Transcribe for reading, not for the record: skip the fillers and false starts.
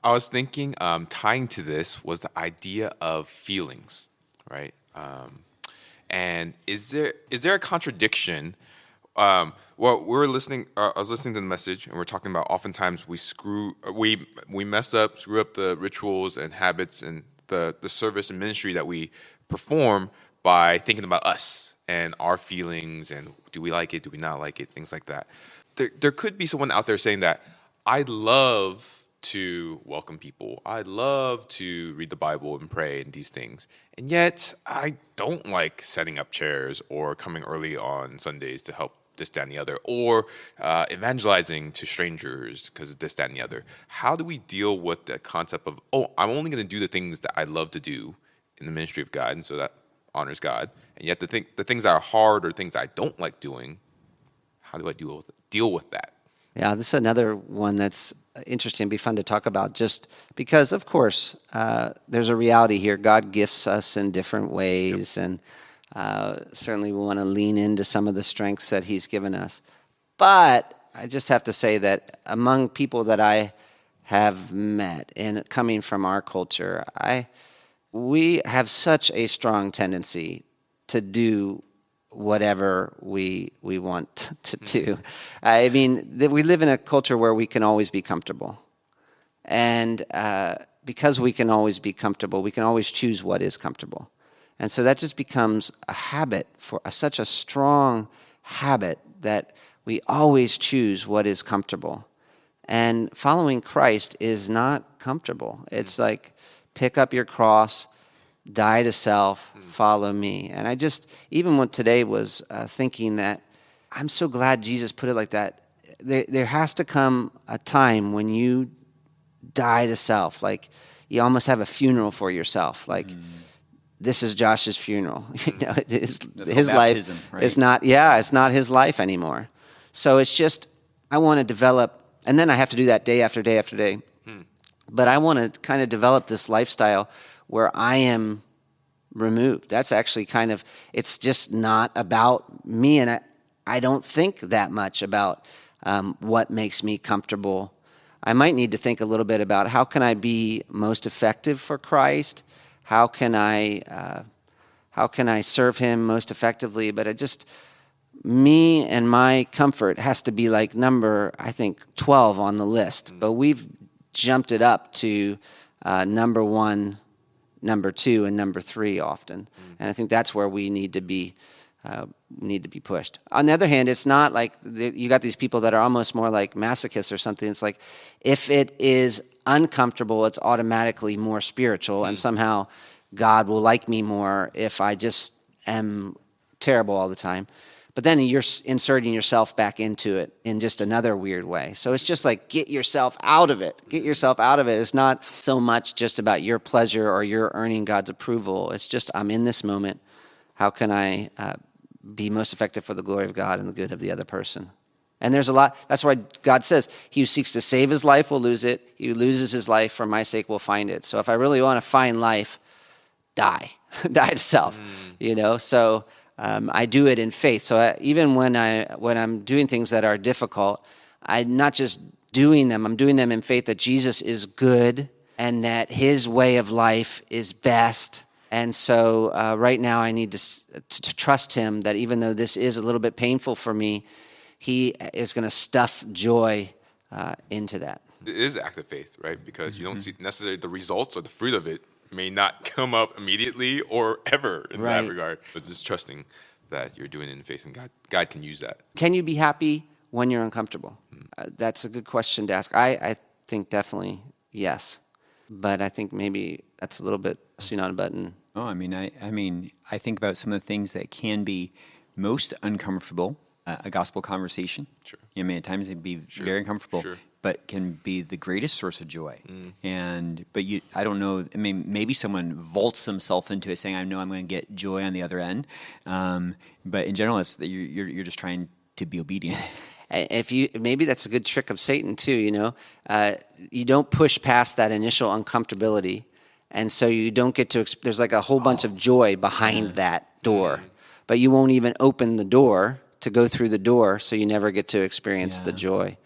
I was thinking, tying to this was the idea of feelings, right? And is there a contradiction? Well, we're listening. I was listening to the message, and we're talking about oftentimes we mess up, screw up the rituals and habits and the service and ministry that we perform by thinking about us and our feelings and do we like it, do we not like it, things like that. There could be someone out there saying that I love to welcome people. I love to read the Bible and pray and these things. And yet I don't like setting up chairs or coming early on Sundays to help this, that, and the other, or evangelizing to strangers because of this, that, and the other. How do we deal with the concept of, oh, I'm only going to do the things that I love to do in the ministry of God, and so that honors God, and yet the things that are hard or things I don't like doing, how do I deal with that? Yeah, this is another one that's interesting, be fun to talk about, just because, of course, there's a reality here. God gifts us in different ways, and certainly we want to lean into some of the strengths that he's given us. But I just have to say that among people that I have met, and coming from our culture, we have such a strong tendency to do whatever we want to do. I mean, we live in a culture where we can always be comfortable. And because we can always be comfortable, we can always choose what is comfortable. And so that just becomes a habit, such a strong habit that we always choose what is comfortable. And following Christ is not comfortable. It's like, pick up your cross, die to self, follow me. And I just, even when today was thinking that, I'm so glad Jesus put it like that. There has to come a time when you die to self. Like, you almost have a funeral for yourself. Like, this is Josh's funeral. You know, his life, right? Is not, it's not his life anymore. So it's just, I want to develop, and then I have to do that day after day after day. But I want to kind of develop this lifestyle where I am removed. That's actually kind of, it's just not about me. And I don't think that much about what makes me comfortable. I might need to think a little bit about how can I be most effective for Christ? How can I serve him most effectively? But me and my comfort has to be like number, I think, 12 on the list. But we've jumped it up to number 1, number 2, and number 3 often. And I think that's where we need to be pushed. On the other hand, it's not like you got these people that are almost more like masochists or something. It's like, if it is uncomfortable, it's automatically more spiritual, and somehow God will like me more if I just am terrible all the time. But then you're inserting yourself back into it in just another weird way. So it's just like, get yourself out of it. Get yourself out of it. It's not so much just about your pleasure or your earning God's approval. It's just, I'm in this moment. How can I be most effective for the glory of God and the good of the other person? And there's a lot. That's why God says, he who seeks to save his life will lose it. He who loses his life for my sake will find it. So if I really want to find life, die. Die to self, you know? So I do it in faith. So even when I'm doing things that are difficult, I'm not just doing them. I'm doing them in faith that Jesus is good and that his way of life is best. And so right now I need to trust him that even though this is a little bit painful for me, he is going to stuff joy into that. It is an act of faith, right? Because you don't see necessarily the results or the fruit of it may not come up immediately or ever in that regard. But just trusting that you're doing it in faith, and God can use that. Can you be happy when you're uncomfortable? That's a good question to ask. I think definitely yes. But I think maybe that's a little bit pressing on a button. Oh, I mean, I think about some of the things that can be most uncomfortable. A gospel conversation. Sure. I mean, at times it can be very uncomfortable, but can be the greatest source of joy. But I don't know. I mean, maybe someone vaults themselves into it, saying, "I know I'm going to get joy on the other end." But in general, it's that you're just trying to be obedient. Maybe that's a good trick of Satan too. You know, you don't push past that initial uncomfortability, and so you don't get to. There's like a whole bunch of joy behind that door, but you won't even open the door to go through the door, so you never get to experience the joy.